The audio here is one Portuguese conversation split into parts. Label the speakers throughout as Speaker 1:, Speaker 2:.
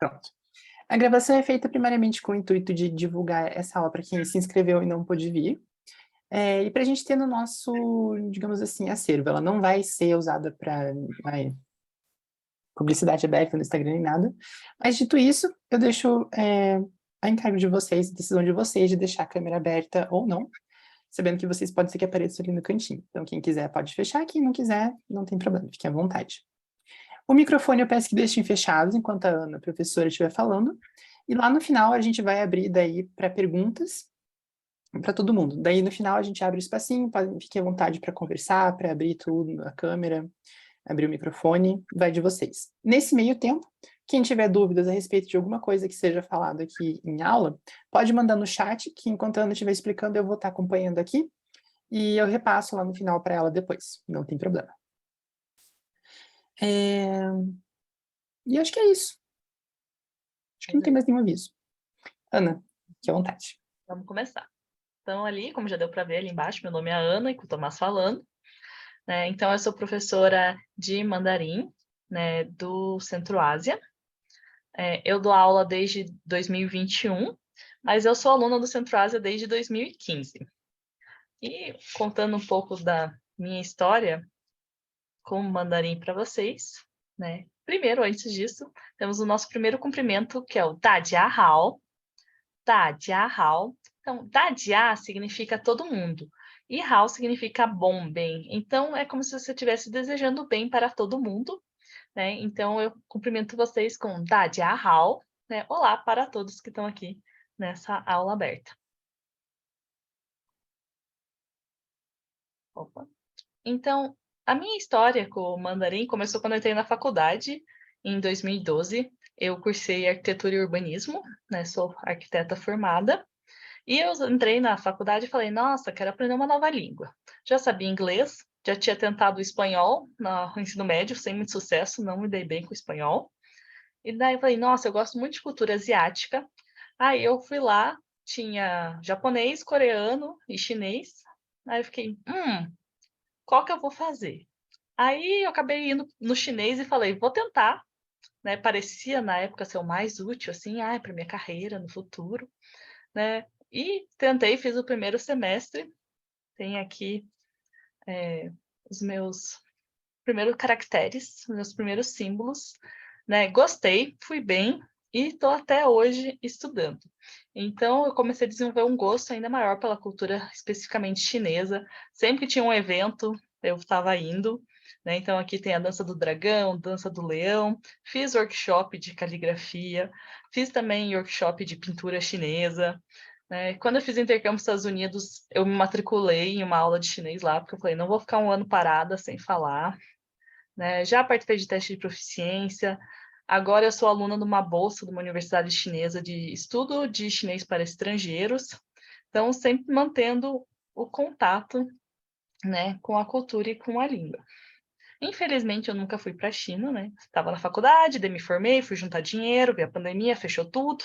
Speaker 1: Pronto. A gravação é feita primariamente com o intuito de divulgar essa aula para quem se inscreveu e não pôde vir, e para a gente ter no nosso, digamos assim, acervo. Ela não vai ser usada para publicidade aberta no Instagram nem nada, mas dito isso, eu deixo a encargo de vocês, a decisão de vocês de deixar a câmera aberta ou não, sabendo que vocês podem ser que apareçam ali no cantinho. Então, quem quiser pode fechar, quem não quiser, não tem problema, fiquem à vontade. O microfone eu peço que deixem fechados enquanto a Ana, a professora, estiver falando, e lá no final a gente vai abrir daí para perguntas para todo mundo. Daí no final a gente abre o espacinho, fiquem à vontade para conversar, para abrir tudo, a câmera, abrir o microfone, vai de vocês. Nesse meio tempo, quem tiver dúvidas a respeito de alguma coisa que seja falado aqui em aula, pode mandar no chat, que enquanto a Ana estiver explicando, eu vou estar acompanhando aqui, e eu repasso lá no final para ela depois, não tem problema. E acho que é isso. Acho que não tem mais nenhum aviso. Ana, fique à vontade.
Speaker 2: Vamos começar. Então, ali, como já deu para ver ali embaixo, meu nome é Ana, e com o Tomás falando. Então, eu sou professora de mandarim, né, do Centro-Ásia. Eu dou aula desde 2021, mas eu sou aluna do Centro-Ásia desde 2015. E contando um pouco da minha história com mandarim para vocês, né? Primeiro, antes disso, temos o nosso primeiro cumprimento, que é o Dadia Hao. Dadia Hao. Então, Dadia significa todo mundo. E Hao significa bom, bem. Então, é como se você estivesse desejando bem para todo mundo, né? Então, eu cumprimento vocês com Dadia Hao, né? Olá para todos que estão aqui nessa aula aberta. Opa. Então, a minha história com o mandarim começou quando eu entrei na faculdade, em 2012. Eu cursei arquitetura e urbanismo, né? Sou arquiteta formada. E eu entrei na faculdade e falei, nossa, quero aprender uma nova língua. Já sabia inglês, já tinha tentado o espanhol no ensino médio, sem muito sucesso, não me dei bem com o espanhol. E daí eu falei, nossa, eu gosto muito de cultura asiática. Aí eu fui lá, tinha japonês, coreano e chinês. Aí eu fiquei, qual que eu vou fazer? Aí eu acabei indo no chinês e falei, vou tentar, né? Parecia na época ser o mais útil, assim, para minha carreira no futuro, né? E tentei, fiz o primeiro semestre. Tem aqui os meus primeiros caracteres, os meus primeiros símbolos, né? Gostei, fui bem e estou até hoje estudando. Então, eu comecei a desenvolver um gosto ainda maior pela cultura especificamente chinesa. Sempre que tinha um evento, eu estava indo, né? Então, aqui tem a dança do dragão, dança do leão. Fiz workshop de caligrafia, fiz também workshop de pintura chinesa. Quando eu fiz intercâmbio nos Estados Unidos, eu me matriculei em uma aula de chinês lá, porque eu falei, não vou ficar um ano parada sem falar. Já participei de teste de proficiência. Agora eu sou aluna de uma bolsa de uma universidade chinesa de estudo de chinês para estrangeiros. Então, sempre mantendo o contato, né, com a cultura e com a língua. Infelizmente, eu nunca fui para a China, né? Estava na faculdade, daí me formei, fui juntar dinheiro, veio a pandemia, fechou tudo,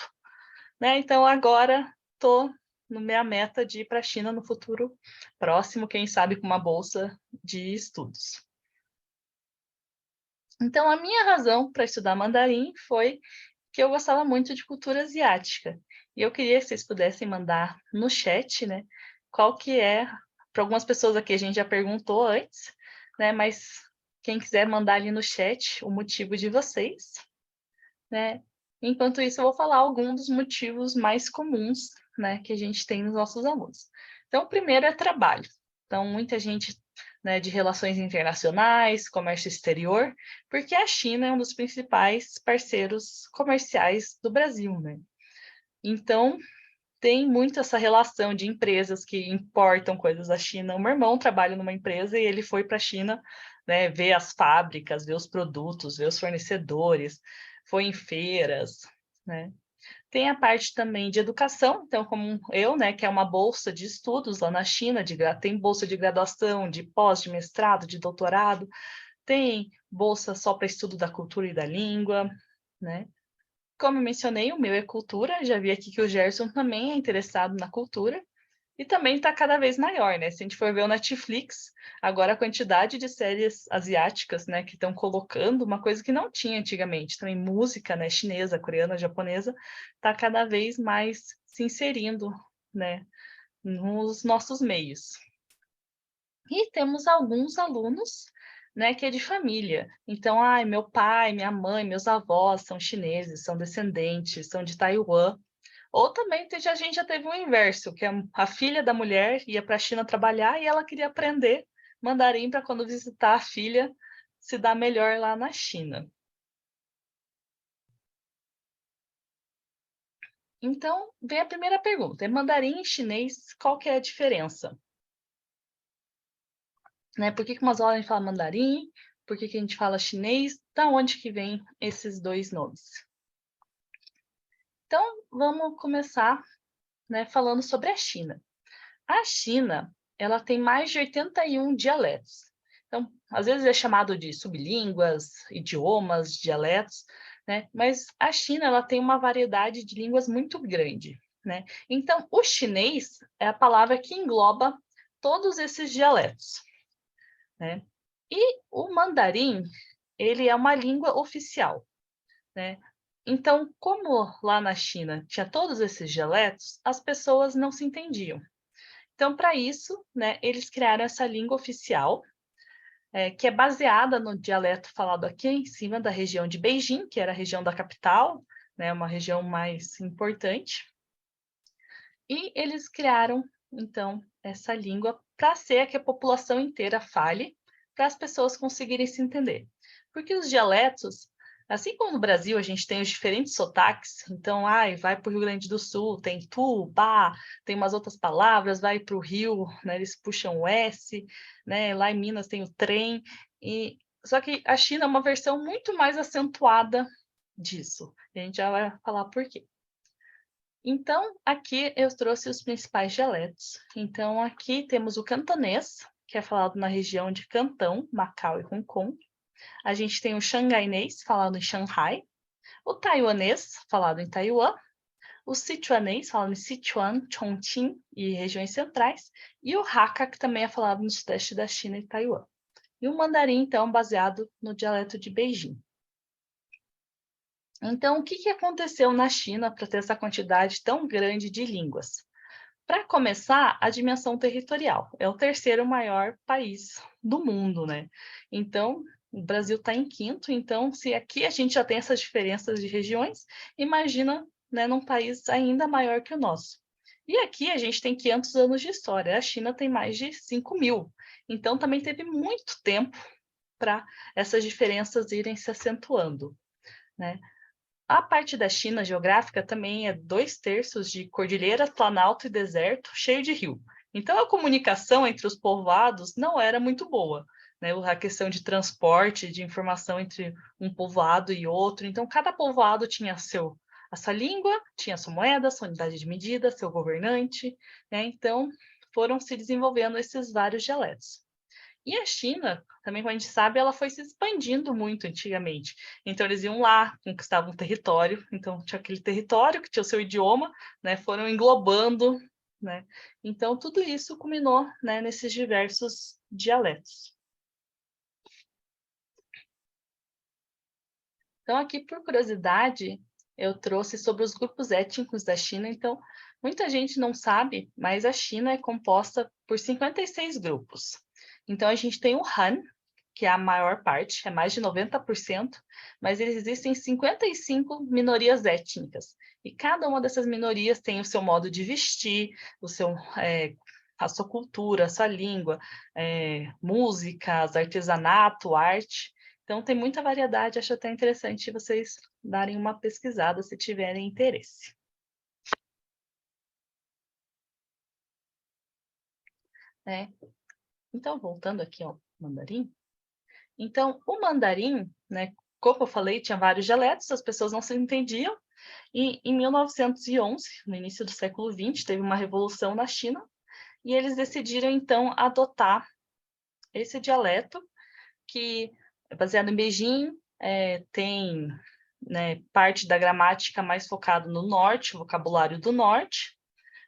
Speaker 2: né? Então, agora estou na minha meta de ir para a China no futuro próximo, quem sabe com uma bolsa de estudos. Então, a minha razão para estudar mandarim foi que eu gostava muito de cultura asiática. E eu queria que vocês pudessem mandar no chat, né? Qual que é, para algumas pessoas aqui a gente já perguntou antes, né? Mas quem quiser mandar ali no chat o motivo de vocês, né? Enquanto isso, eu vou falar alguns dos motivos mais comuns, né, que a gente tem nos nossos alunos. Então, o primeiro é trabalho. Então, muita gente, né, de relações internacionais, comércio exterior, porque a China é um dos principais parceiros comerciais do Brasil, né? Então, tem muito essa relação de empresas que importam coisas da China. O meu irmão trabalha numa empresa e ele foi para a China, né, ver as fábricas, ver os produtos, ver os fornecedores, foi em feiras, né? Tem a parte também de educação, então, como eu, né, que é uma bolsa de estudos lá na China, tem bolsa de graduação, de pós, de mestrado, de doutorado, tem bolsa só para estudo da cultura e da língua, né? Como eu mencionei, o meu é cultura, já vi aqui que o Gerson também é interessado na cultura, E também está cada vez maior, né? Se a gente for ver o Netflix, agora a quantidade de séries asiáticas, né, que estão colocando, uma coisa que não tinha antigamente, também música, né, chinesa, coreana, japonesa, está cada vez mais se inserindo, né, nos nossos meios. E temos alguns alunos, né, que é de família. Então, meu pai, minha mãe, meus avós são chineses, são descendentes, são de Taiwan. Ou também a gente já teve o inverso, que a filha da mulher ia para a China trabalhar e ela queria aprender mandarim para quando visitar a filha se dar melhor lá na China. Então, vem a primeira pergunta: é mandarim e chinês, qual que é a diferença? Né? Por que umas horas a gente fala mandarim? Por que a gente fala chinês? Da onde que vem esses dois nomes? Então, vamos começar, né, falando sobre a China. A China, ela tem mais de 81 dialetos. Então, às vezes é chamado de sublínguas, idiomas, dialetos, né? Mas a China, ela tem uma variedade de línguas muito grande, né? Então, o chinês é a palavra que engloba todos esses dialetos, né? E o mandarim, ele é uma língua oficial, né? Então, como lá na China tinha todos esses dialetos, as pessoas não se entendiam. Então, para isso, né, eles criaram essa língua oficial, que é baseada no dialeto falado aqui em cima da região de Beijing, que era a região da capital, né, uma região mais importante. E eles criaram, então, essa língua para ser a que a população inteira fale, para as pessoas conseguirem se entender. Porque os dialetos, assim como no Brasil a gente tem os diferentes sotaques, então, vai para o Rio Grande do Sul, tem tu, bah, tem umas outras palavras, vai para o Rio, né, eles puxam o S, né, lá em Minas tem o trem, só que a China é uma versão muito mais acentuada disso. E a gente já vai falar por quê. Então, aqui eu trouxe os principais dialetos. Então, aqui temos o cantonês, que é falado na região de Cantão, Macau e Hong Kong. A gente tem o xangainês, falado em Xangai. O taiwanês, falado em Taiwan. O sichuanês, falado em Sichuan, Chongqing e regiões centrais. E o Hakka, que também é falado no sudeste da China e Taiwan. E o mandarim, então, baseado no dialeto de Beijing. Então, o que aconteceu na China para ter essa quantidade tão grande de línguas? Para começar, a dimensão territorial. É o terceiro maior país do mundo, né? Então, o Brasil está em quinto. Então, se aqui a gente já tem essas diferenças de regiões, imagina, né, num país ainda maior que o nosso. E aqui a gente tem 500 anos de história. A China tem mais de 5.000. Então, também teve muito tempo para essas diferenças irem se acentuando, né? A parte da China geográfica também é 2/3 de cordilheira, planalto e deserto, cheio de rio. Então, a comunicação entre os povoados não era muito boa, né? A questão de transporte, de informação entre um povoado e outro. Então, cada povoado tinha a sua língua, tinha a sua moeda, sua unidade de medida, seu governante, né? Então, foram se desenvolvendo esses vários dialetos. E a China, também, como a gente sabe, ela foi se expandindo muito antigamente. Então, eles iam lá, conquistavam um território, então tinha aquele território que tinha o seu idioma, né, foram englobando, né? Então, tudo isso culminou, né, nesses diversos dialetos. Então, aqui, por curiosidade, eu trouxe sobre os grupos étnicos da China. Então, muita gente não sabe, mas a China é composta por 56 grupos. Então, a gente tem o Han, que é a maior parte, é mais de 90%, mas existem 55 minorias étnicas. E cada uma dessas minorias tem o seu modo de vestir, a sua cultura, a sua língua, músicas, artesanato, arte. Então, tem muita variedade, acho até interessante vocês darem uma pesquisada se tiverem interesse. Né? Então, voltando aqui ao mandarim. Então, o mandarim, né, como eu falei, tinha vários dialetos, as pessoas não se entendiam. E em 1911, no início do século XX, teve uma revolução na China e eles decidiram, então, adotar esse dialeto que é baseado em Beijing, tem, né, parte da gramática mais focada no norte, vocabulário do norte,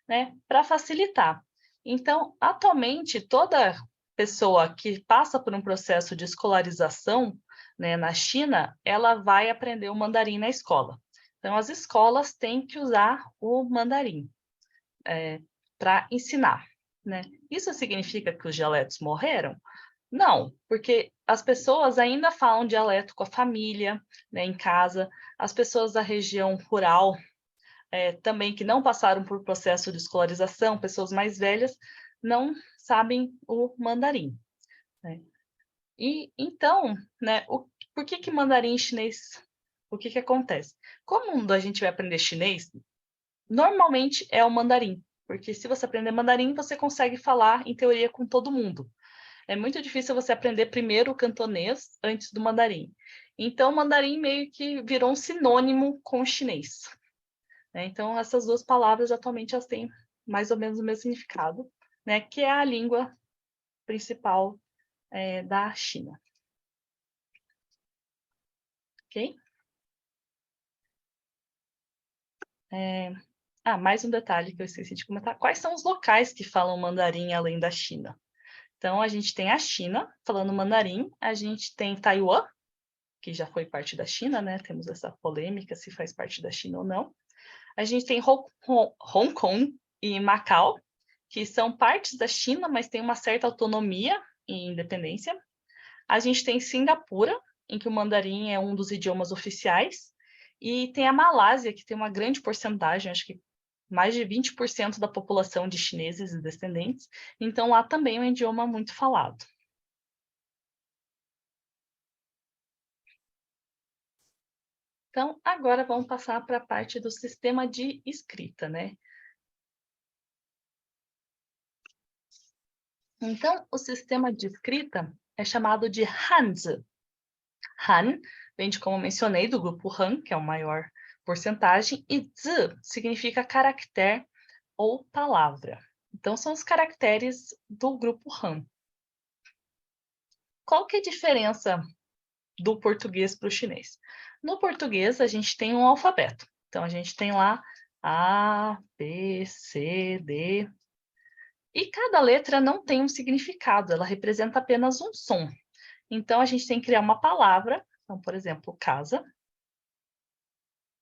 Speaker 2: né, para facilitar. Então, atualmente, toda pessoa que passa por um processo de escolarização, né, na China, ela vai aprender o mandarim na escola. Então, as escolas têm que usar o mandarim para ensinar, né? Isso significa que os dialetos morreram? Não, porque as pessoas ainda falam dialeto com a família, né, em casa. As pessoas da região rural também que não passaram por processo de escolarização, pessoas mais velhas, não sabem o mandarim, né? E então, né, por que mandarim e chinês? O que acontece? Como a gente vai aprender chinês, normalmente é o mandarim, porque se você aprender mandarim, você consegue falar, em teoria, com todo mundo. É muito difícil você aprender primeiro o cantonês antes do mandarim. Então, o mandarim meio que virou um sinônimo com o chinês, né? Então, essas duas palavras, atualmente, elas têm mais ou menos o mesmo significado, né? Que é a língua principal da China. Ok? Mais um detalhe que eu esqueci de comentar. Quais são os locais que falam mandarim além da China? Então, a gente tem a China falando mandarim, a gente tem Taiwan, que já foi parte da China, né? Temos essa polêmica se faz parte da China ou não. A gente tem Hong Kong e Macau, que são partes da China, mas têm uma certa autonomia e independência. A gente tem Singapura, em que o mandarim é um dos idiomas oficiais. E tem a Malásia, que tem uma grande porcentagem, acho que mais de 20% da população de chineses e descendentes. Então, lá também é um idioma muito falado. Então, agora vamos passar para a parte do sistema de escrita, né? Então, o sistema de escrita é chamado de Hanzi. Han vem de, como mencionei, do grupo Han, que é o maior porcentagem, e Zi significa caractere ou palavra. Então, são os caracteres do grupo Han. Qual que é a diferença do português para o chinês? No português, a gente tem um alfabeto. Então, a gente tem lá A, B, C, D. E cada letra não tem um significado, ela representa apenas um som. Então, a gente tem que criar uma palavra, então, por exemplo, casa,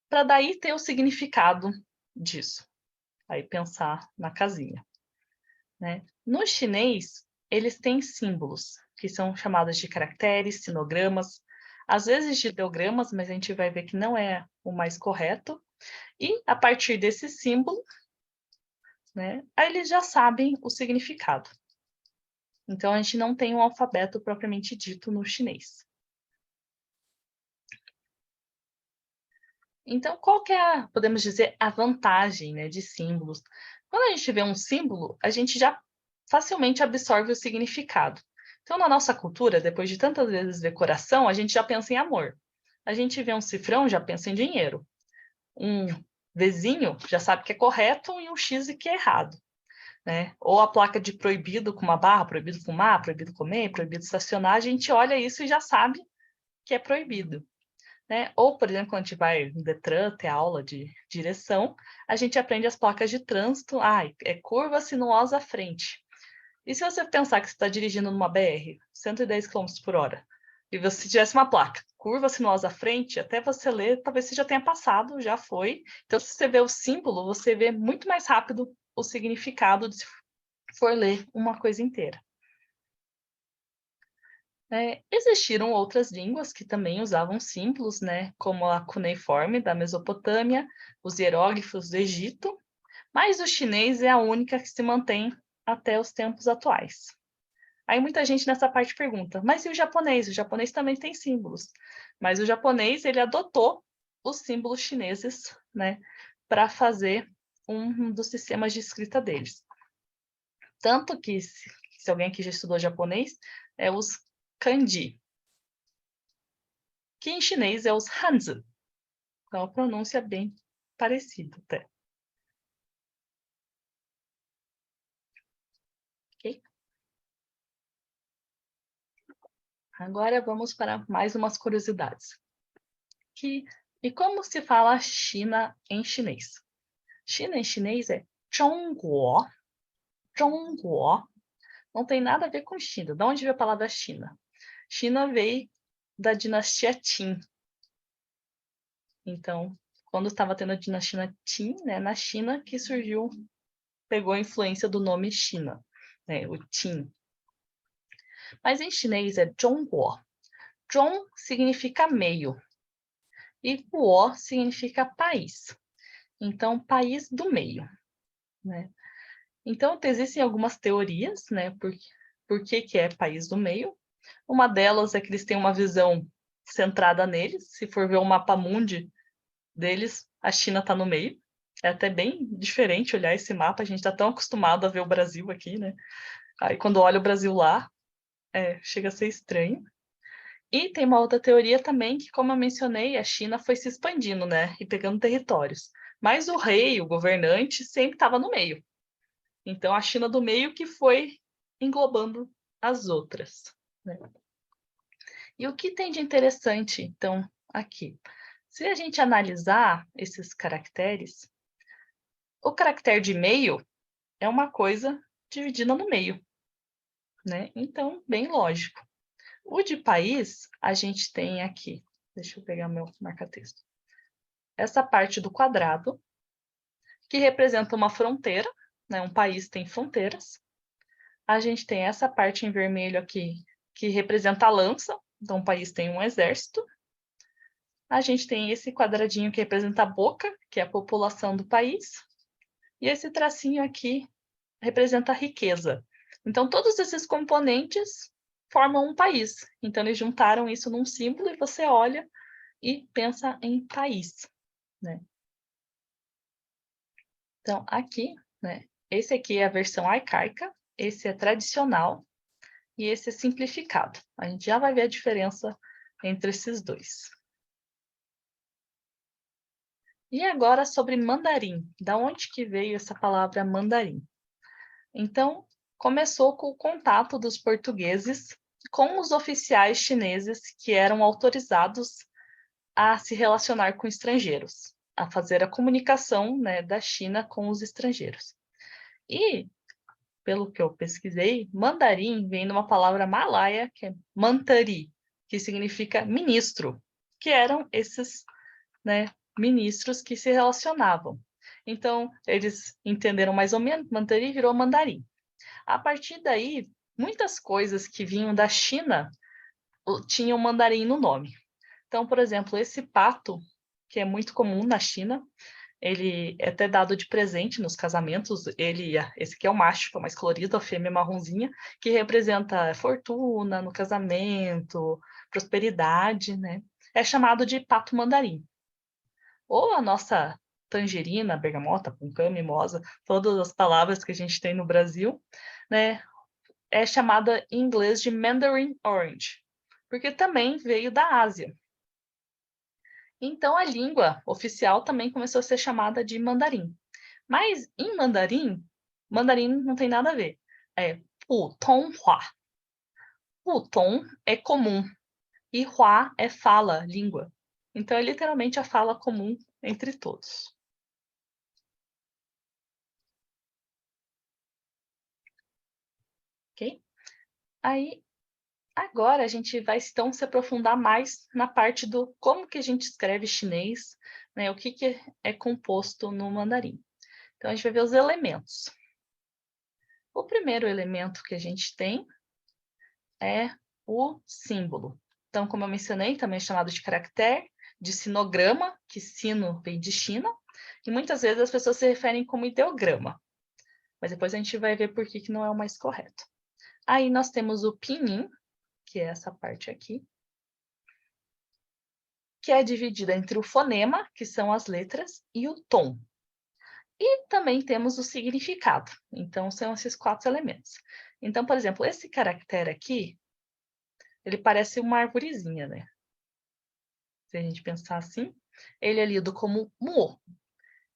Speaker 2: para daí ter o significado disso. Aí pensar na casinha, né? No chinês, eles têm símbolos, que são chamados de caracteres, sinogramas, às vezes de ideogramas, mas a gente vai ver que não é o mais correto. E a partir desse símbolo, né, aí eles já sabem o significado. Então, a gente não tem um alfabeto propriamente dito no chinês. Então, qual que é, podemos dizer, a vantagem, né, de símbolos? Quando a gente vê um símbolo, a gente já facilmente absorve o significado. Então, na nossa cultura, depois de tantas vezes ver coração, a gente já pensa em amor. A gente vê um cifrão, já pensa em dinheiro. Um vizinho já sabe que é correto e um X que é errado, né? Ou a placa de proibido com uma barra, proibido fumar, proibido comer, proibido estacionar, a gente olha isso e já sabe que é proibido, né? Ou, por exemplo, quando a gente vai no Detran ter aula de direção, a gente aprende as placas de trânsito. É curva sinuosa à frente. E se você pensar que você está dirigindo numa BR, 110 km por hora, e você tivesse uma placa, curva sinuosa à frente, até você ler, talvez você já tenha passado, já foi. Então, se você vê o símbolo, você vê muito mais rápido o significado de se for ler uma coisa inteira. Existiram outras línguas que também usavam símbolos, né, como a cuneiforme da Mesopotâmia, os hieróglifos do Egito, mas o chinês é a única que se mantém até os tempos atuais. Aí muita gente nessa parte pergunta, mas e o japonês? O japonês também tem símbolos, mas o japonês ele adotou os símbolos chineses, né, para fazer um dos sistemas de escrita deles. Tanto que, se alguém aqui já estudou japonês, é os kanji, que em chinês é os Hanzi. Então, a pronúncia é bem parecida até. Ok? Agora vamos para mais umas curiosidades. E como se fala China em chinês? China em chinês é Zhongguo. Zhongguo não tem nada a ver com China. De onde veio a palavra China? China veio da dinastia Qin. Então, quando estava tendo a dinastia Qin, né, na China, que surgiu, pegou a influência do nome China, né, o Qin. Mas em chinês é Zhongguo. Zhong significa meio e Guo significa país. Então, país do meio, né? Então, existem algumas teorias, né, por que é país do meio. Uma delas é que eles têm uma visão centrada neles. Se for ver o mapa mundi deles, a China está no meio. É até bem diferente olhar esse mapa. A gente está tão acostumado a ver o Brasil aqui, né? Aí quando olha o Brasil lá, chega a ser estranho. E tem uma outra teoria também que, como eu mencionei, a China foi se expandindo, né? E pegando territórios. Mas o rei, o governante, sempre estava no meio. Então a China do meio que foi englobando as outras, né? E o que tem de interessante, então, aqui? Se a gente analisar esses caracteres, o caractere de meio é uma coisa dividida no meio, né? Então, bem lógico. O de país, a gente tem aqui, deixa eu pegar meu marca-texto, essa parte do quadrado, que representa uma fronteira, né? Um país tem fronteiras. A gente tem essa parte em vermelho aqui, que representa a lança, então o país tem um exército. A gente tem esse quadradinho que representa a boca, que é a população do país. E esse tracinho aqui representa a riqueza. Então, todos esses componentes formam um país. Então, eles juntaram isso num símbolo e você olha e pensa em país, né? Então, aqui, né? Esse aqui é a versão arcaica, esse é tradicional e esse é simplificado. A gente já vai ver a diferença entre esses dois. E agora sobre mandarim. Da onde que veio essa palavra mandarim? Então, começou com o contato dos portugueses com os oficiais chineses que eram autorizados a se relacionar com estrangeiros, a fazer a comunicação, né, da China com os estrangeiros. E, pelo que eu pesquisei, mandarim vem de uma palavra malaia, que é mantari, que significa ministro, que eram esses, né, ministros que se relacionavam. Então, eles entenderam mais ou menos, mantari virou mandarim. A partir daí, muitas coisas que vinham da China tinham mandarim no nome. Então, por exemplo, esse pato, que é muito comum na China, ele é até dado de presente nos casamentos. Esse aqui é o macho, que é o mais colorido, a fêmea é marronzinha, que representa fortuna no casamento, prosperidade, né? É chamado de pato mandarim. Ou a nossa tangerina, bergamota, puncã, mimosa, todas as palavras que a gente tem no Brasil, né? É chamada em inglês de Mandarin Orange, porque também veio da Ásia. Então a língua oficial também começou a ser chamada de mandarim. Mas em mandarim, mandarim não tem nada a ver. É Putonghua. Putong é comum e Hua é fala, língua. Então é literalmente a fala comum entre todos. Ok? Aí agora a gente vai então se aprofundar mais na parte do como que a gente escreve chinês, né? O que é composto no mandarim. Então a gente vai ver os elementos. O primeiro elemento que a gente tem é o símbolo. Então, como eu mencionei, também é chamado de caractere, de sinograma, que sino vem de China, e muitas vezes as pessoas se referem como ideograma. Mas depois a gente vai ver por que não é o mais correto. Aí nós temos o pinyin, que é essa parte aqui, que é dividida entre o fonema, que são as letras, e o tom. E também temos o significado. Então, são esses 4 elementos. Então, por exemplo, esse caractere aqui, ele parece uma arvorezinha, né? Se a gente pensar assim, ele é lido como mu,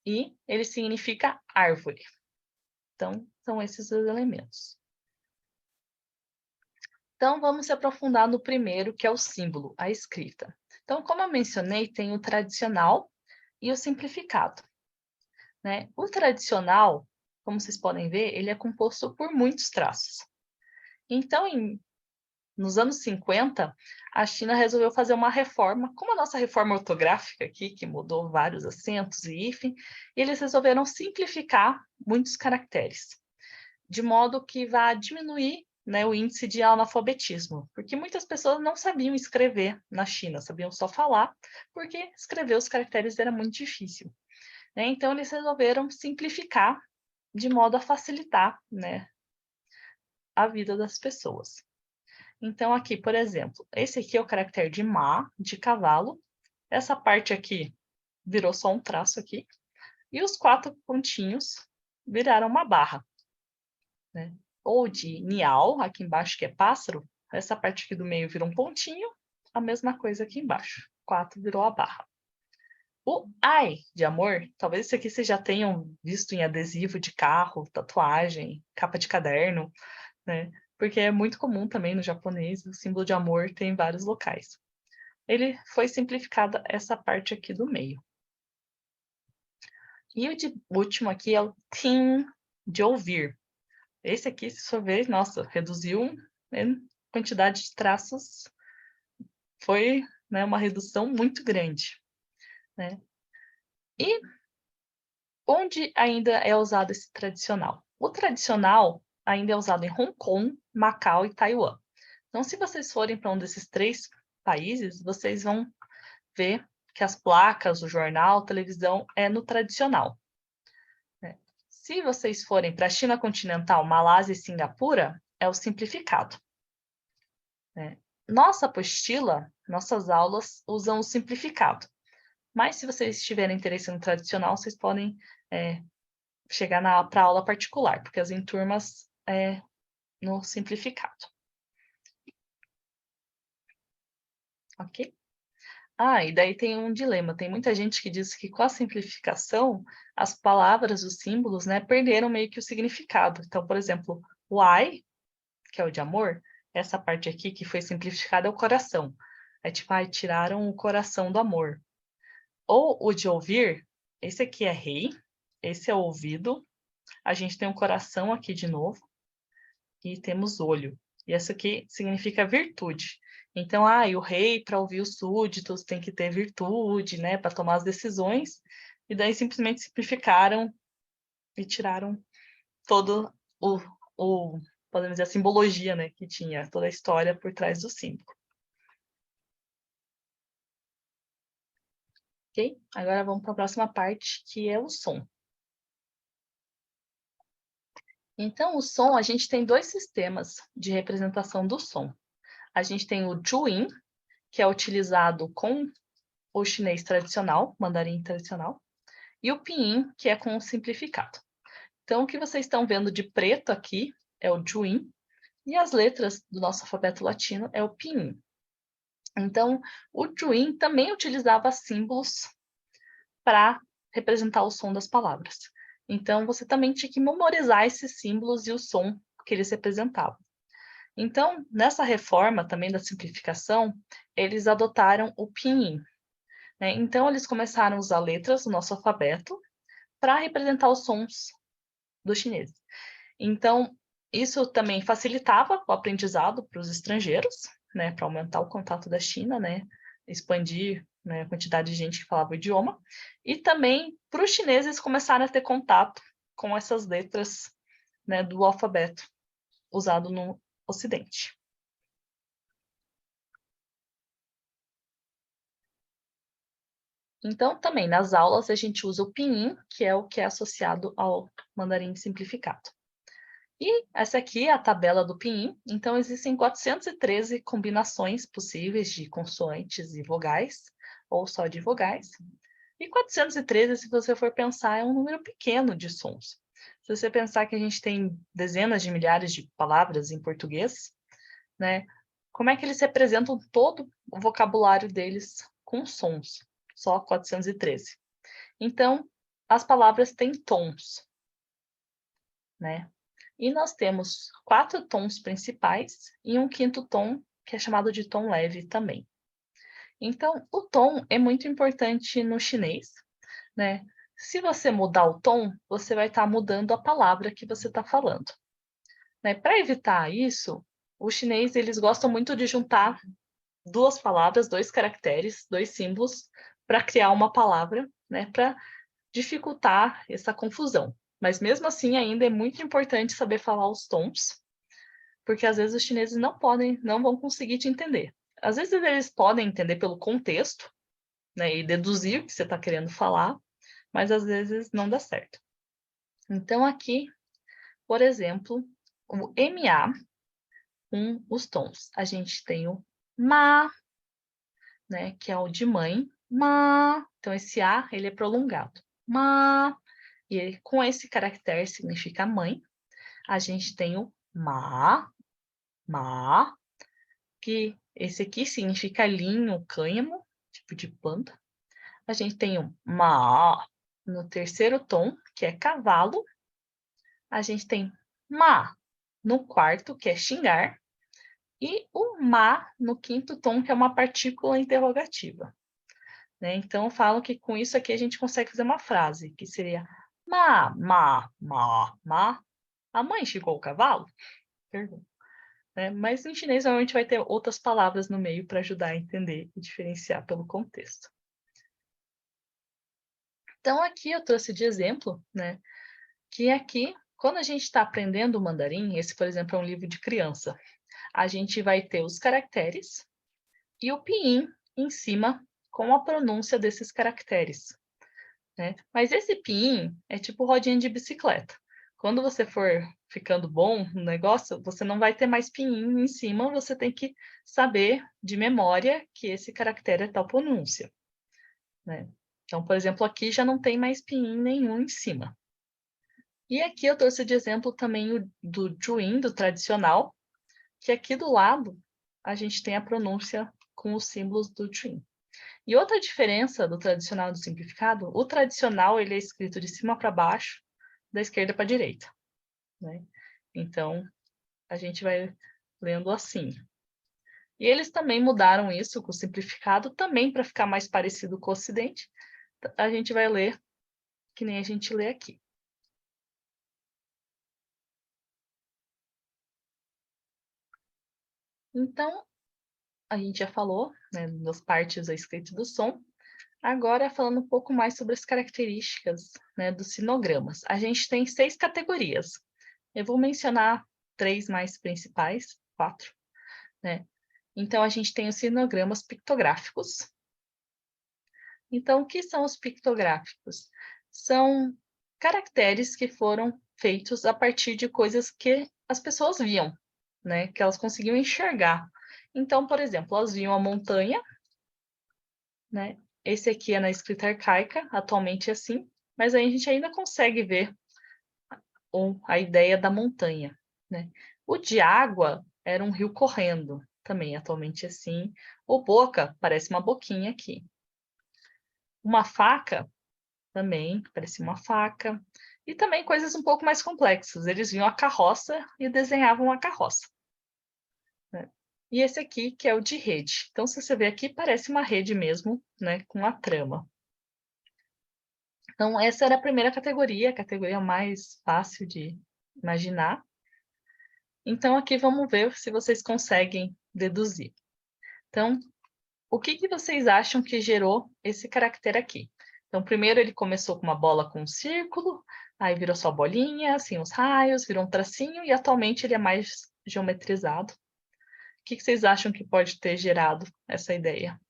Speaker 2: e ele significa árvore. Então, são esses os elementos. Então, vamos se aprofundar no primeiro, que é o símbolo, a escrita. Então, como eu mencionei, tem o tradicional e o simplificado, né? O tradicional como vocês podem ver, ele é composto por muitos traços. Então, nos anos 50, a China resolveu fazer uma reforma, como a nossa reforma ortográfica aqui, que mudou vários acentos e hífen, e eles resolveram simplificar muitos caracteres, de modo que vá diminuir, né, o índice de analfabetismo, porque muitas pessoas não sabiam escrever na China, sabiam só falar, porque escrever os caracteres era muito difícil, né? Então, eles resolveram simplificar de modo a facilitar, né, a vida das pessoas. Então, aqui, por exemplo, esse aqui é o caractere de ma, de cavalo. Essa parte aqui virou só um traço aqui. E os 4 pontinhos viraram uma barra, né? Ou de nial, aqui embaixo, que é pássaro. Essa parte aqui do meio virou um pontinho. A mesma coisa aqui embaixo. 4 virou a barra. O ai, de amor, talvez isso aqui vocês já tenham visto em adesivo de carro, tatuagem, capa de caderno, né? Porque é muito comum também no japonês, o símbolo de amor tem em vários locais. Ele foi simplificada essa parte aqui do meio. E o de último aqui é o tin, de ouvir. Esse aqui, se for ver, nossa, reduziu, né, a quantidade de traços, foi, né, uma redução muito grande, né? E onde ainda é usado esse tradicional? O tradicional ainda é usado em Hong Kong, Macau e Taiwan. Então, se vocês forem para um desses 3 países, vocês vão ver que as placas, o jornal, a televisão é no tradicional, né? Se vocês forem para a China continental, Malásia e Singapura, é o simplificado, né? Nossa apostila, nossas aulas usam o simplificado. Mas se vocês tiverem interesse no tradicional, vocês podem chegar para a aula particular, porque as em turmas é no simplificado. Ok? E daí tem um dilema. Tem muita gente que diz que com a simplificação, as palavras, os símbolos, né, perderam meio que o significado. Então, por exemplo, o ai, que é o de amor, essa parte aqui que foi simplificada é o coração. É tipo, tiraram o coração do amor. Ou o de ouvir, esse aqui é rei, esse é o ouvido, a gente tem um coração aqui de novo, e temos olho. E essa aqui significa virtude. Então, o rei, para ouvir os súditos, tem que ter virtude, né, para tomar as decisões. E daí simplesmente simplificaram e tiraram todo podemos dizer, a simbologia, né, que tinha, toda a história por trás do símbolo. Ok? Agora vamos para a próxima parte, que é o som. Então, o som, a gente tem 2 sistemas de representação do som. A gente tem o Juin, que é utilizado com o chinês tradicional, mandarim tradicional, e o pinyin, que é com o simplificado. Então, o que vocês estão vendo de preto aqui é o Juin, e as letras do nosso alfabeto latino é o pinyin. Então, o Juin também utilizava símbolos para representar o som das palavras. Então, você também tinha que memorizar esses símbolos e o som que eles representavam. Então, nessa reforma também da simplificação, eles adotaram o pinyin, né? Então, eles começaram a usar letras do nosso alfabeto para representar os sons do chinês. Então, isso também facilitava o aprendizado para os estrangeiros, né, para aumentar o contato da China, né, expandir, né, a quantidade de gente que falava o idioma, e também para os chineses começarem a ter contato com essas letras, né, do alfabeto usado no Ocidente. Então, também nas aulas a gente usa o pinyin, que é o que é associado ao mandarim simplificado. E essa aqui é a tabela do pinyin. Então, existem 413 combinações possíveis de consoantes e vogais, ou só de vogais. E 413, se você for pensar, é um número pequeno de sons. Se você pensar que a gente tem dezenas de milhares de palavras em português, né? Como é que eles representam todo o vocabulário deles com sons? Só 413. Então, as palavras têm tons, né? E nós temos 4 tons principais e um 5º tom, que é chamado de tom leve também. Então, o tom é muito importante no chinês, né? Se você mudar o tom, você vai estar mudando a palavra que você está falando. Né? Para evitar isso, o chinês eles gostam muito de juntar duas palavras, dois caracteres, dois símbolos, para criar uma palavra, né? Para dificultar essa confusão. Mas mesmo assim, ainda é muito importante saber falar os tons, porque às vezes os chineses não vão conseguir te entender. Às vezes eles podem entender pelo contexto, né, e deduzir o que você está querendo falar, mas às vezes não dá certo. Então aqui, por exemplo, o MA com os tons. A gente tem o ma, né, que é o de mãe, ma. Então esse A, ele é prolongado. Ma. E ele, com esse caractere significa mãe. A gente tem o ma, que esse aqui significa linho, cânhamo, tipo de planta. A gente tem o ma no terceiro tom, que é cavalo. A gente tem ma no quarto, que é xingar. E o ma no quinto tom, que é uma partícula interrogativa. Né? Então, eu falo que com isso aqui a gente consegue fazer uma frase, que seria ma. A mãe chegou o cavalo? Pergunta. Né? Mas em chinês, normalmente vai ter outras palavras no meio para ajudar a entender e diferenciar pelo contexto. Então, aqui eu trouxe de exemplo, né, que aqui, quando a gente está aprendendo o mandarim, esse, por exemplo, é um livro de criança, a gente vai ter os caracteres e o pinyin em cima com a pronúncia desses caracteres. Né? Mas esse pinyin é tipo rodinha de bicicleta. Quando você for ficando bom no negócio, você não vai ter mais pinyin em cima, você tem que saber de memória que esse caractere é tal pronúncia. Né? Então, por exemplo, aqui já não tem mais pinyin nenhum em cima. E aqui eu trouxe de exemplo também o do Juin, do tradicional, que aqui do lado a gente tem a pronúncia com os símbolos do Juin. E outra diferença do tradicional e do simplificado, o tradicional ele é escrito de cima para baixo, da esquerda para a direita. Né? Então, a gente vai lendo assim. E eles também mudaram isso com o simplificado, também para ficar mais parecido com o Ocidente. A gente vai ler que nem a gente lê aqui. Então, a gente já falou, né, das partes da escrita e do som. Agora, falando um pouco mais sobre as características, né, dos sinogramas. A gente tem 6 categorias. Eu vou mencionar 3 mais principais, 4, né? Então, a gente tem os sinogramas pictográficos. Então, o que são os pictográficos? São caracteres que foram feitos a partir de coisas que as pessoas viam, né? Que elas conseguiam enxergar. Então, por exemplo, elas viam a montanha, né? Esse aqui é na escrita arcaica, atualmente é assim, mas aí a gente ainda consegue ver a ideia da montanha, né? O de água era um rio correndo, também atualmente é assim. O boca parece uma boquinha aqui. Uma faca também parecia uma faca. E também coisas um pouco mais complexas. Eles viam a carroça e desenhavam a carroça. Né? E esse aqui, que é o de rede. Então, se você ver aqui, parece uma rede mesmo, né, com a trama. Então, essa era a categoria mais fácil de imaginar. Então, aqui vamos ver se vocês conseguem deduzir. Então, o que que vocês acham que gerou esse caractere aqui? Então, primeiro ele começou com uma bola com um círculo, aí virou só bolinha, assim, os raios, virou um tracinho, e atualmente ele é mais geometrizado. O que que vocês acham que pode ter gerado essa ideia?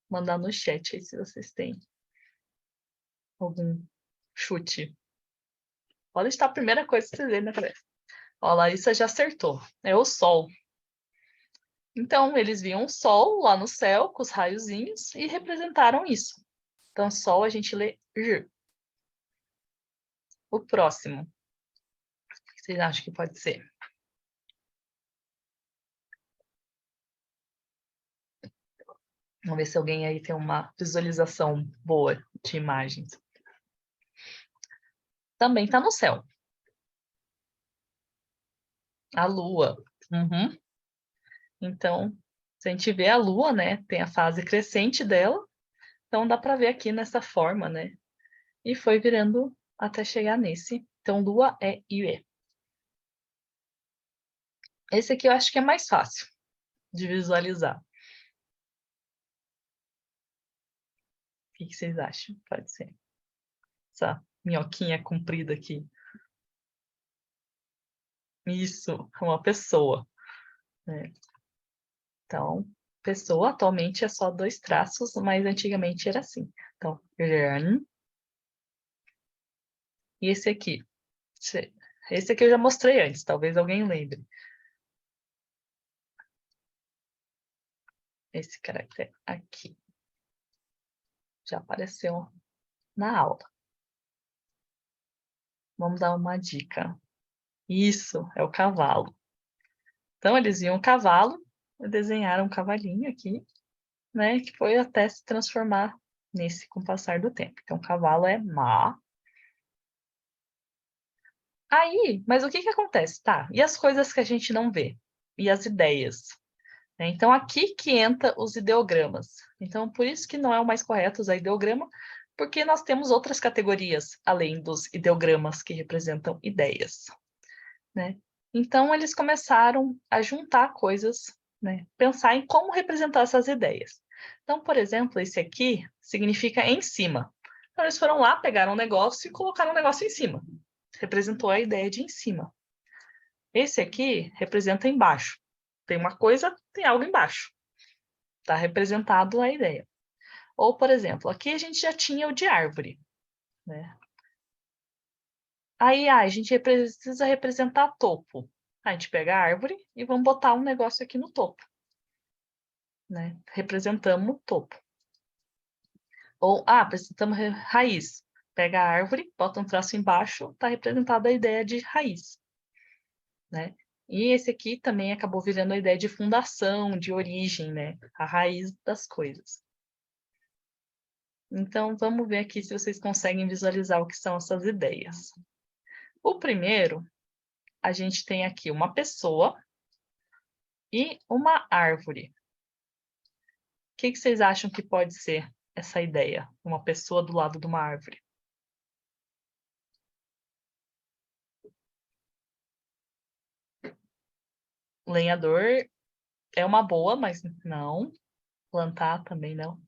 Speaker 2: Mandar no chat aí se vocês têm algum chute. Pode estar a primeira coisa que vocês veem na cabeça. Ó, a Larissa já acertou. É o Sol. Então, eles viam o Sol lá no céu, com os raiozinhos, e representaram isso. Então, Sol a gente lê R. O próximo. O que vocês acham que pode ser? Vamos ver se alguém aí tem uma visualização boa de imagens. Também está no céu. A Lua. Uhum. Então, se a gente vê a Lua, né, tem a fase crescente dela, Então, dá para ver aqui nessa forma, né? E foi virando até chegar nesse. Então, lua é Yue. Esse aqui eu acho que é mais fácil de visualizar. O que vocês acham? Pode ser. Essa minhoquinha comprida aqui. Isso, uma pessoa, né? Então, pessoa atualmente é só 2 traços, mas antigamente era assim. Então, Ren. E esse aqui. Esse aqui eu já mostrei antes, talvez alguém lembre. Esse caractere aqui. Já apareceu na aula. Vamos dar uma dica. Isso, é o cavalo. Então, eles viam um cavalo, desenharam um cavalinho aqui, né? Que foi até se transformar nesse com o passar do tempo. Então, o cavalo é Ma. Aí, mas o que que acontece? Tá, e as coisas que a gente não vê? E as ideias? Né? Então, aqui que entra os ideogramas. Então, por isso que não é o mais correto usar ideograma, porque nós temos outras categorias, além dos ideogramas que representam ideias. Né? Então, eles começaram a juntar coisas, né? Pensar em como representar essas ideias. Então, por exemplo, esse aqui significa em cima. Então, eles foram lá, pegaram um negócio e colocaram um negócio em cima. Representou a ideia de em cima. Esse aqui representa embaixo. Tem uma coisa, tem algo embaixo. Está representado a ideia. Ou, por exemplo, aqui a gente já tinha o de árvore. Né? Aí a gente precisa representar topo. A gente pega a árvore e vamos botar um negócio aqui no topo. Né? Representamos o topo. Ou, apresentamos raiz. Pega a árvore, bota um traço embaixo, está representada a ideia de raiz. Né? E esse aqui também acabou virando a ideia de fundação, de origem, né? A raiz das coisas. Então, vamos ver aqui se vocês conseguem visualizar o que são essas ideias. O primeiro, a gente tem aqui uma pessoa e uma árvore. O que vocês acham que pode ser essa ideia? Uma pessoa do lado de uma árvore. Lenhador é uma boa, mas não. Plantar também não.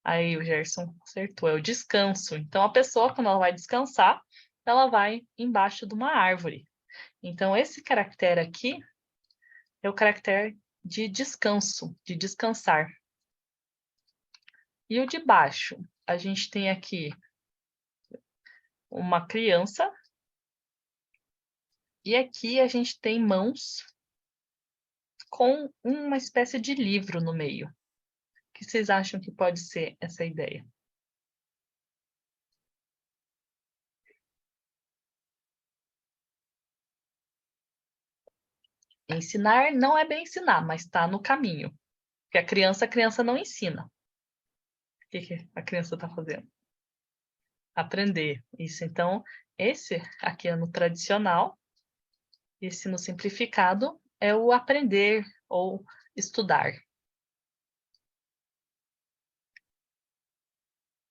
Speaker 2: Aí o Gerson acertou, é o descanso. Então, a pessoa, quando ela vai descansar, ela vai embaixo de uma árvore. Então, esse caractere aqui é o caractere de descanso, de descansar. E o de baixo, a gente tem aqui uma criança. E aqui a gente tem mãos com uma espécie de livro no meio. O que vocês acham que pode ser essa ideia? Ensinar não é bem ensinar, mas está no caminho. Porque a criança não ensina. O que a criança está fazendo? Aprender. Isso. Então, esse aqui é no tradicional, esse no simplificado é o aprender ou estudar.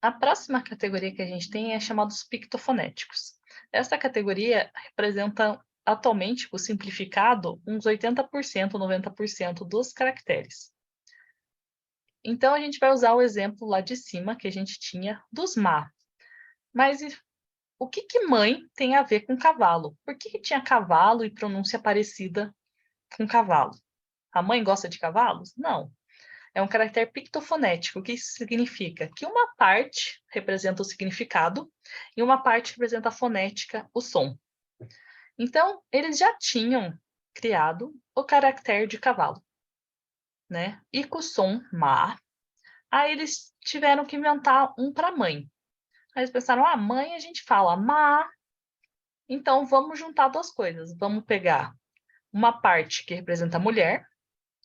Speaker 2: A próxima categoria que a gente tem é chamada dos pictofonéticos. Essa categoria representa atualmente, o simplificado, uns 80%, 90% dos caracteres. Então, a gente vai usar o exemplo lá de cima que a gente tinha dos ma. Mas o que mãe tem a ver com cavalo? Por que tinha cavalo e pronúncia parecida com cavalo? A mãe gosta de cavalos? Não. É um caractere pictofonético. O que isso significa? Que uma parte representa o significado e uma parte representa a fonética, o som. Então, eles já tinham criado o caractere de cavalo, né? E com o som ma. Aí eles tiveram que inventar um para mãe. Aí eles pensaram, mãe a gente fala ma, então vamos juntar duas coisas. Vamos pegar uma parte que representa a mulher,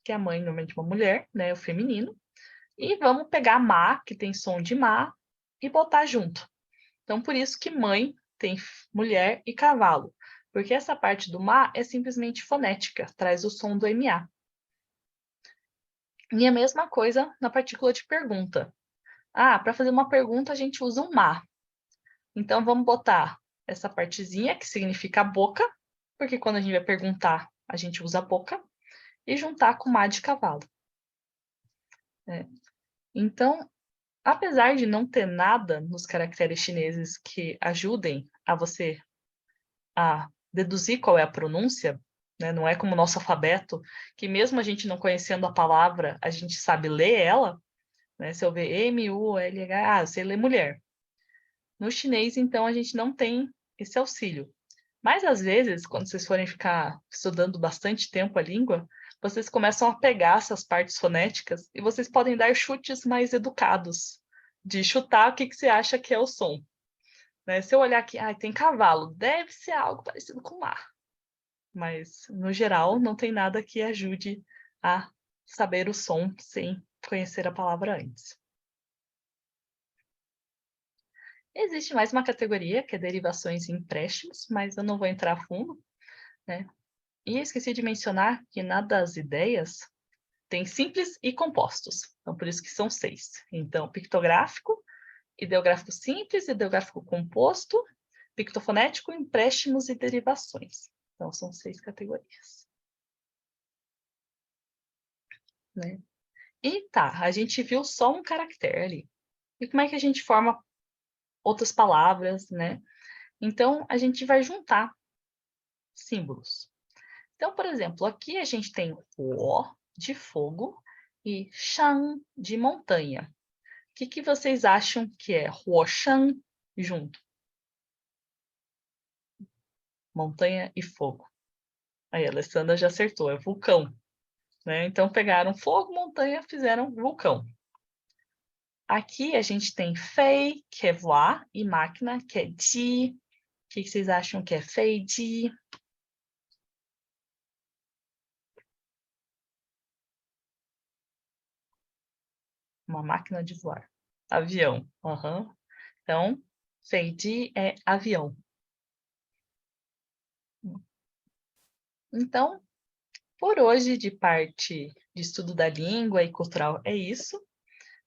Speaker 2: que é a mãe normalmente uma mulher, né, o feminino, e vamos pegar ma, que tem som de ma, e botar junto. Então, por isso que mãe tem mulher e cavalo, porque essa parte do ma é simplesmente fonética, traz o som do MA. E a mesma coisa na partícula de pergunta. Para fazer uma pergunta, a gente usa um ma. Então, vamos botar essa partezinha, que significa boca, porque quando a gente vai perguntar, a gente usa a boca, e juntar com ma de cavalo. Então, apesar de não ter nada nos caracteres chineses que ajudem a você a deduzir qual é a pronúncia, né? Não é como o nosso alfabeto, que mesmo a gente não conhecendo a palavra, a gente sabe ler ela, né? Se eu ver M-U-L-H, eu sei ler mulher. No chinês, então, a gente não tem esse auxílio. Mas, às vezes, quando vocês forem ficar estudando bastante tempo a língua, vocês começam a pegar essas partes fonéticas e vocês podem dar chutes mais educados, de chutar o que você acha que é o som. Né? Se eu olhar aqui, tem cavalo, deve ser algo parecido com mar. Mas, no geral, não tem nada que ajude a saber o som sem conhecer a palavra antes. Existe mais uma categoria, que é derivações e empréstimos, mas eu não vou entrar a fundo, né? E esqueci de mencionar que na das ideias tem simples e compostos. Então, por isso que são 6. Então, pictográfico, ideográfico simples, ideográfico composto, pictofonético, empréstimos e derivações. Então, são 6 categorias. Né? E tá, a gente viu só um caractere ali. E como é que a gente forma outras palavras, né? Então, a gente vai juntar símbolos. Então, por exemplo, aqui a gente tem o de fogo e shan de montanha. O que vocês acham que é huoshan junto? Montanha e fogo. Aí a Alessandra já acertou, é vulcão. Né? Então, pegaram fogo, montanha, fizeram vulcão. Aqui a gente tem fei, que é voar, e máquina, que é ji. O que vocês acham que é fei, ji? Uma máquina de voar. Avião. Uhum. Então, fei, ji é avião. Então, por hoje, de parte de estudo da língua e cultural, é isso.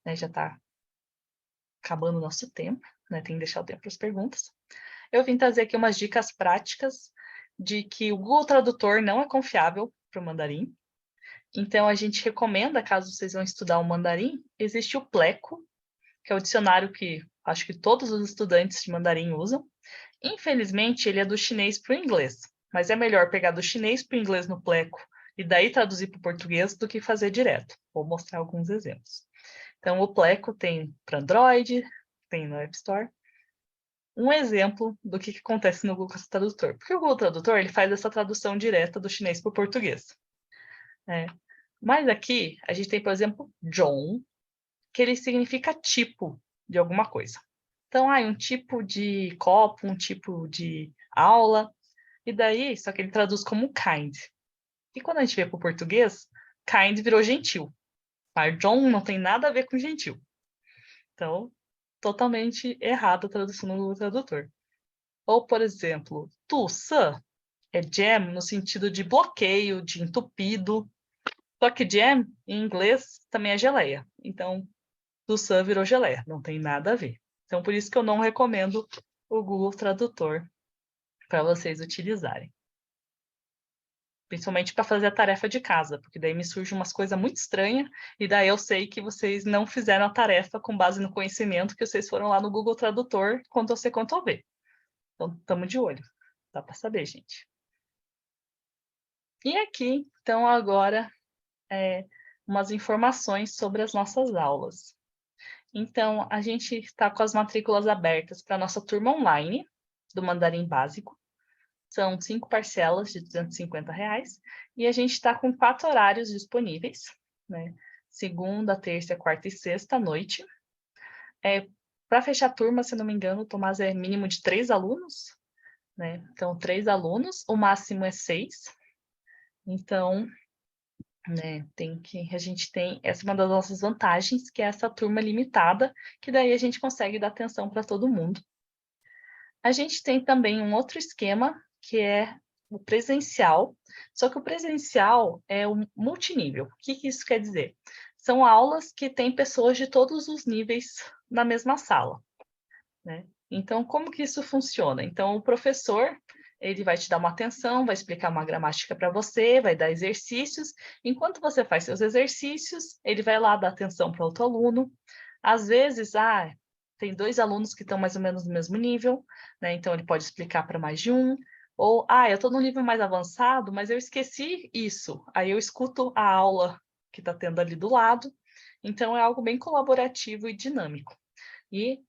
Speaker 2: Né? Já está acabando o nosso tempo, né? Tem que deixar o tempo para as perguntas. Eu vim trazer aqui umas dicas práticas de que o Google Tradutor não é confiável para o mandarim. Então, a gente recomenda, caso vocês vão estudar o mandarim, existe o Pleco, que é o dicionário que acho que todos os estudantes de mandarim usam. Infelizmente, ele é do chinês para o inglês, mas é melhor pegar do chinês para o inglês no Pleco e daí traduzir para o português do que fazer direto. Vou mostrar alguns exemplos. Então, o Pleco tem para Android, tem no App Store. Um exemplo do que acontece no Google Tradutor. Porque o Google Tradutor ele faz essa tradução direta do chinês para o português. Mas aqui, a gente tem, por exemplo, John, que ele significa tipo de alguma coisa. Então, um tipo de copo, um tipo de aula. E daí, só que ele traduz como kind. E quando a gente vê para o português, kind virou gentil. Mas John não tem nada a ver com gentil. Então, totalmente errada a tradução no Google Tradutor. Ou, por exemplo, tussa é jam no sentido de bloqueio, de entupido. Só que jam, em inglês, também é geleia. Então, tussa virou geleia. Não tem nada a ver. Então, por isso que eu não recomendo o Google Tradutor para vocês utilizarem. Principalmente para fazer a tarefa de casa, porque daí me surge umas coisas muito estranhas, e daí eu sei que vocês não fizeram a tarefa com base no conhecimento que vocês foram lá no Google Tradutor, Ctrl+C, Ctrl+V. Então, estamos de olho. Dá para saber, gente. E aqui, então, agora, umas informações sobre as nossas aulas. Então, a gente está com as matrículas abertas para a nossa turma online do Mandarim Básico. São 5 parcelas de R$ 250. E a gente está com 4 horários disponíveis, né? Segunda, terça, quarta e sexta à noite. Para fechar a turma, se não me engano, o Tomás é mínimo de 3 alunos, né? Então, 3 alunos, o máximo é 6. Então, né, a gente tem, essa é uma das nossas vantagens, que é essa turma limitada, que daí a gente consegue dar atenção para todo mundo. A gente tem também um outro esquema, que é o presencial, só que o presencial é um multinível. O que isso quer dizer? são aulas que têm pessoas de todos os níveis na mesma sala, né? Então, como que isso funciona? Então, o professor, ele vai te dar uma atenção, vai explicar uma gramática para você, vai dar exercícios. Enquanto você faz seus exercícios, ele vai lá dar atenção para outro aluno. Às vezes, tem 2 alunos que estão mais ou menos no mesmo nível, né? Então, ele pode explicar para mais de um. Ou, eu estou num nível mais avançado, mas eu esqueci isso. Aí eu escuto a aula que está tendo ali do lado. Então, é algo bem colaborativo e dinâmico. E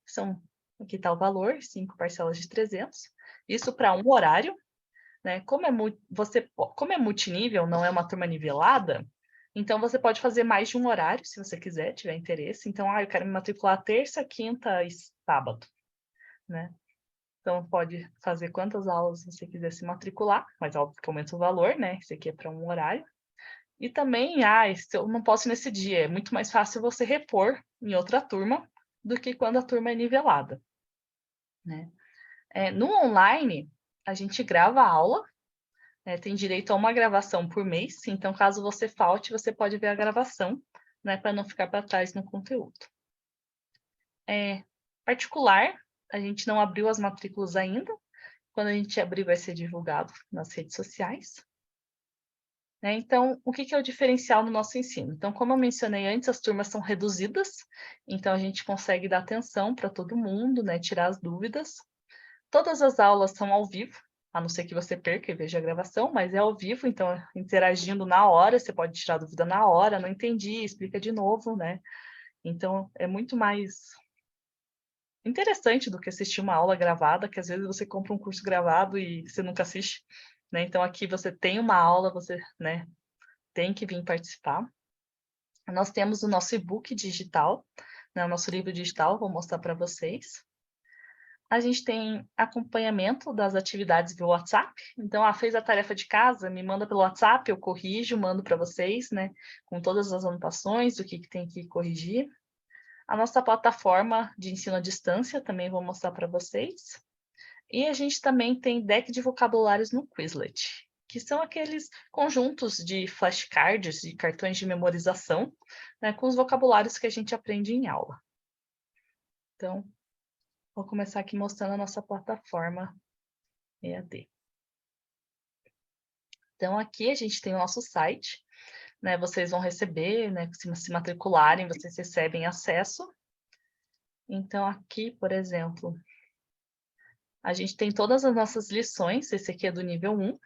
Speaker 2: aqui está o valor, 5 parcelas de 300. Isso para um horário, né? Como é multinível, não é uma turma nivelada, então você pode fazer mais de um horário, se você quiser, tiver interesse. Então, eu quero me matricular terça, quinta e sábado, né? Então, pode fazer quantas aulas você quiser se matricular, mas óbvio que aumenta o valor, né? Isso aqui é para um horário. E também, se eu não posso ir nesse dia, é muito mais fácil você repor em outra turma do que quando a turma é nivelada, né? No online, a gente grava a aula, tem direito a uma gravação por mês, então caso você falte, você pode ver a gravação, né, para não ficar para trás no conteúdo. Particular, a gente não abriu as matrículas ainda, quando a gente abrir vai ser divulgado nas redes sociais. Então, o que é o diferencial no nosso ensino? Então, como eu mencionei antes, as turmas são reduzidas, então a gente consegue dar atenção para todo mundo, né, tirar as dúvidas. Todas as aulas são ao vivo, a não ser que você perca e veja a gravação, mas é ao vivo, então interagindo na hora, você pode tirar dúvida na hora, não entendi, explica de novo, né? Então é muito mais interessante do que assistir uma aula gravada, que às vezes você compra um curso gravado e você nunca assiste, né? Então aqui você tem uma aula, você, né, tem que vir participar. Nós temos o nosso e-book digital, né, o nosso livro digital, vou mostrar para vocês. A gente tem acompanhamento das atividades via WhatsApp. Então, fez a tarefa de casa, me manda pelo WhatsApp, eu corrijo, mando para vocês, né? Com todas as anotações, o que tem que corrigir. A nossa plataforma de ensino à distância, também vou mostrar para vocês. E a gente também tem deck de vocabulários no Quizlet, que são aqueles conjuntos de flashcards, de cartões de memorização, né? Com os vocabulários que a gente aprende em aula. Então, vou começar aqui mostrando a nossa plataforma EAD. Então, aqui a gente tem o nosso site, né? Vocês vão receber, né? Se matricularem, vocês recebem acesso. Então, aqui, por exemplo, a gente tem todas as nossas lições, esse aqui é do nível 1,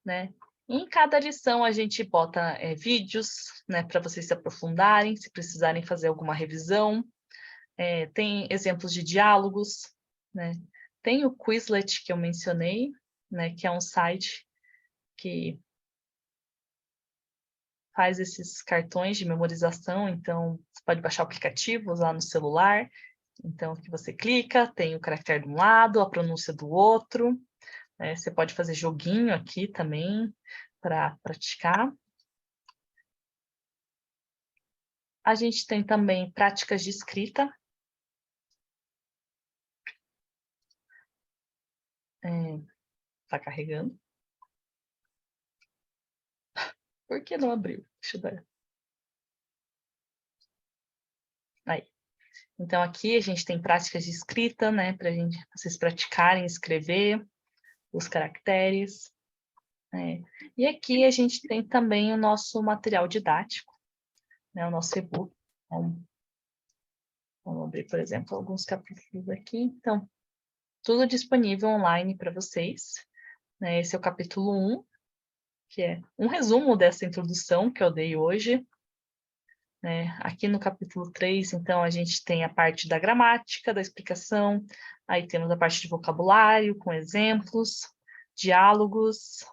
Speaker 2: né? Em cada lição a gente bota vídeos, né? Para vocês se aprofundarem, se precisarem fazer alguma revisão. Tem exemplos de diálogos, né? Tem o Quizlet que eu mencionei, né? Que é um site que faz esses cartões de memorização, então você pode baixar o aplicativo, usar no celular, então que você clica, tem o caractere de um lado, a pronúncia do outro, né? Você pode fazer joguinho aqui também para praticar. A gente tem também práticas de escrita. Tá carregando. Por que não abriu? Deixa eu dar. Aí. Então, aqui a gente tem práticas de escrita, né? Para vocês praticarem escrever os caracteres. E aqui a gente tem também o nosso material didático, né? O nosso e-book. Então, vamos abrir, por exemplo, alguns capítulos aqui. Então, tudo disponível online para vocês. Né? Esse é o capítulo 1, que é um resumo dessa introdução que eu dei hoje. Aqui no capítulo 3, então, a gente tem a parte da gramática, da explicação, aí temos a parte de vocabulário, com exemplos, diálogos,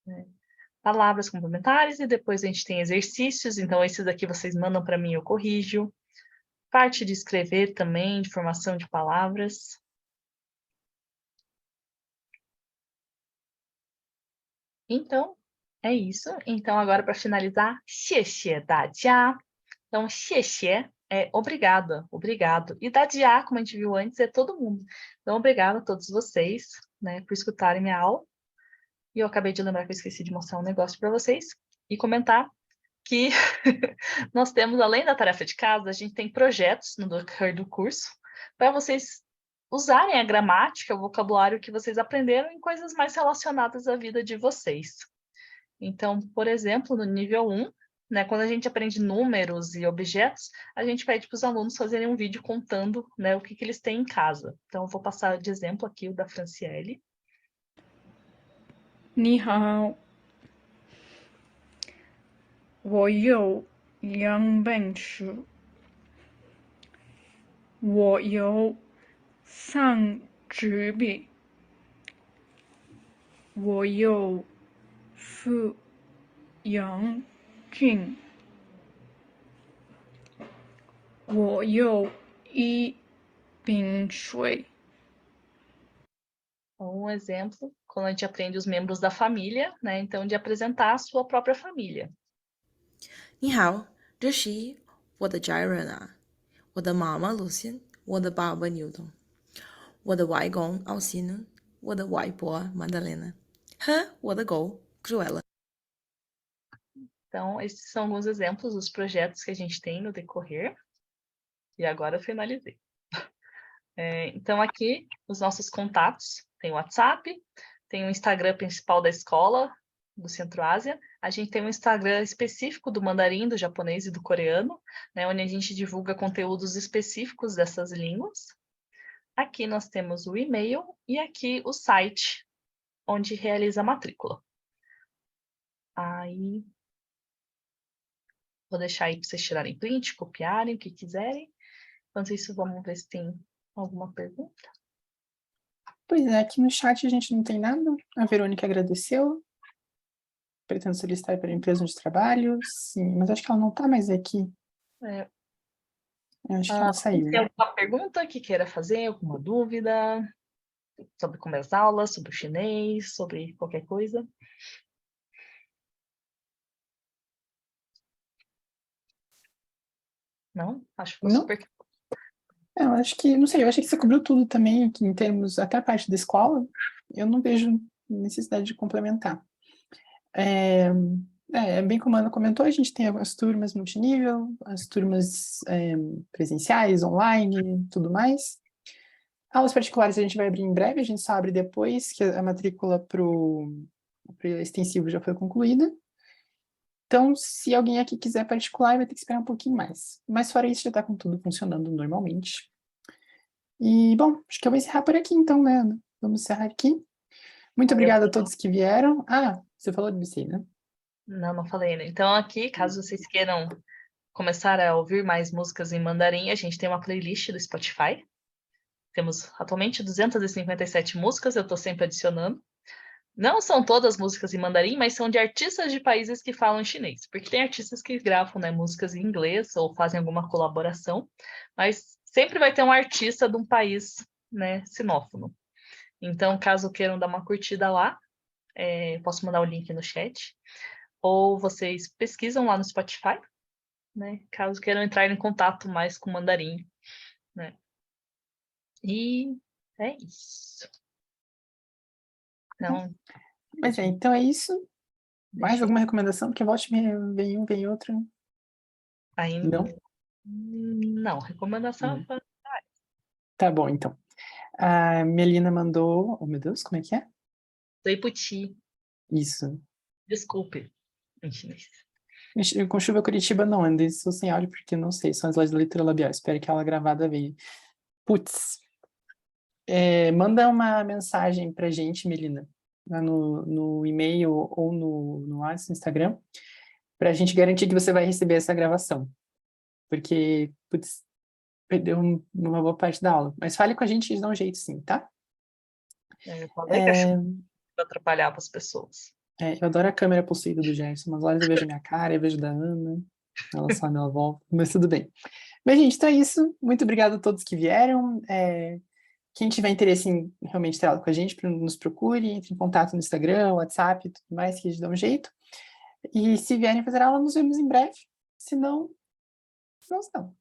Speaker 2: né, palavras complementares, e depois a gente tem exercícios, então esses aqui vocês mandam para mim, eu corrijo. Parte de escrever também, de formação de palavras. Então, é isso. Então, agora, para finalizar, 谢谢大家. Então, 谢谢é obrigada, obrigado. E dadia, como a gente viu antes, é todo mundo. Então, obrigada a todos vocês, né, por escutarem minha aula. E eu acabei de lembrar que eu esqueci de mostrar um negócio para vocês e comentar aqui nós temos, além da tarefa de casa, a gente tem projetos no decorrer do curso para vocês usarem a gramática, o vocabulário que vocês aprenderam em coisas mais relacionadas à vida de vocês. Então, por exemplo, no nível 1, né, quando a gente aprende números e objetos, a gente pede para os alunos fazerem um vídeo contando, né, o que eles têm em casa. Então, eu vou passar de exemplo aqui o da Franciele.
Speaker 3: 你好，我有2本书，我有3支笔，我有4样镜，我有1瓶水。
Speaker 2: Um exemplo, quando a gente aprende os membros da família, né, então de apresentar a sua própria família.
Speaker 4: 你好，这是我的家人啊，我的妈妈露西，我的爸爸牛顿，我的外公奥西呢，我的外婆Madalena，和我的狗 Cruella。
Speaker 2: Então, esses são alguns exemplos dos projetos que a gente tem no decorrer. E agora eu finalizei. Então, aqui, os nossos contatos. Tem o WhatsApp, tem o Instagram principal da escola, do Centro-Ásia. A gente tem um Instagram específico do mandarim, do japonês e do coreano, né, onde a gente divulga conteúdos específicos dessas línguas. Aqui nós temos o e-mail e aqui o site, onde realiza a matrícula. Aí, vou deixar aí para vocês tirarem print, copiarem, o que quiserem. Enquanto isso, vamos ver se tem alguma pergunta.
Speaker 1: Pois é, aqui no chat a gente não tem nada. A Verônica agradeceu. Pretendo solicitar para a empresa onde trabalho. Sim, mas acho que ela não está mais aqui. Eu acho que ela saiu.
Speaker 2: Tem alguma pergunta que queira fazer, alguma dúvida sobre como é as aulas, sobre o chinês, sobre qualquer coisa? Não? Acho que ficou
Speaker 1: Não?
Speaker 2: super.
Speaker 1: Eu acho que, não sei, eu acho que você cobriu tudo também, aqui em termos, até a parte da escola, eu não vejo necessidade de complementar. É bem como a Ana comentou, a gente tem as turmas multinível, as turmas presenciais, online, tudo mais. Aulas particulares a gente vai abrir em breve, a gente só abre depois que a matrícula para o extensivo já foi concluída. Então, se alguém aqui quiser particular, vai ter que esperar um pouquinho mais. Mas fora isso, já está com tudo funcionando normalmente. E, bom, acho que eu vou encerrar por aqui então, né, Ana? Vamos encerrar aqui. Muito obrigada a todos que vieram. Ah, você falou de você, né?
Speaker 2: Não falei, né? Então, aqui, caso vocês queiram começar a ouvir mais músicas em mandarim, a gente tem uma playlist do Spotify. Temos atualmente 257 músicas, eu estou sempre adicionando. Não são todas músicas em mandarim, mas são de artistas de países que falam chinês. Porque tem artistas que gravam, né, músicas em inglês ou fazem alguma colaboração, mas sempre vai ter um artista de um país, né, sinófono. Então, caso queiram dar uma curtida lá, posso mandar o link no chat. Ou vocês pesquisam lá no Spotify, né, caso queiram entrar em contato mais com o mandarim, né. E é isso. Então,
Speaker 1: Mas então é isso. Mais alguma recomendação? Porque volte vem um, vem outro.
Speaker 2: ainda
Speaker 1: Não?
Speaker 2: não, recomendação.
Speaker 1: Tá bom, então. A Melina mandou... Oh, meu Deus, como é que é?
Speaker 2: Puti.
Speaker 1: Isso.
Speaker 2: Desculpe, em chinês.
Speaker 1: Com chuva Curitiba não, ainda estou sem áudio porque não sei, são as leis da leitura labial. Espero que a aula gravada veio. Putz. Manda uma mensagem pra gente, Melina, lá no e-mail ou no WhatsApp, no Instagram, pra gente garantir que você vai receber essa gravação. Porque, putz, perdeu uma boa parte da aula. Mas fale com a gente e dá um jeito sim, tá?
Speaker 2: Eu falei que pra atrapalhar as pessoas.
Speaker 1: Eu adoro a câmera possuída do Gerson. Umas horas eu vejo a minha cara, eu vejo da Ana. Ela sobe, ela volta, mas tudo bem. Mas, gente, então é isso. Muito obrigado a todos que vieram. Quem tiver interesse em realmente ter aula com a gente, nos procure, entre em contato no Instagram, WhatsApp e tudo mais, que a gente dá um jeito. E se vierem fazer aula, nos vemos em breve. Se não, não.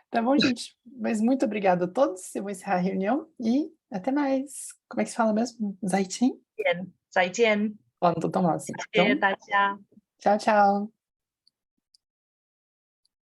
Speaker 1: Tá bom, gente? Mas muito obrigado a todos. Eu vou encerrar a reunião e até mais. Como é que se fala mesmo? Zaijian?
Speaker 2: 再见。
Speaker 1: Ó, não tô tão mal assim.
Speaker 2: 谢谢
Speaker 1: Então,
Speaker 2: 大家。
Speaker 1: tchau, tchau.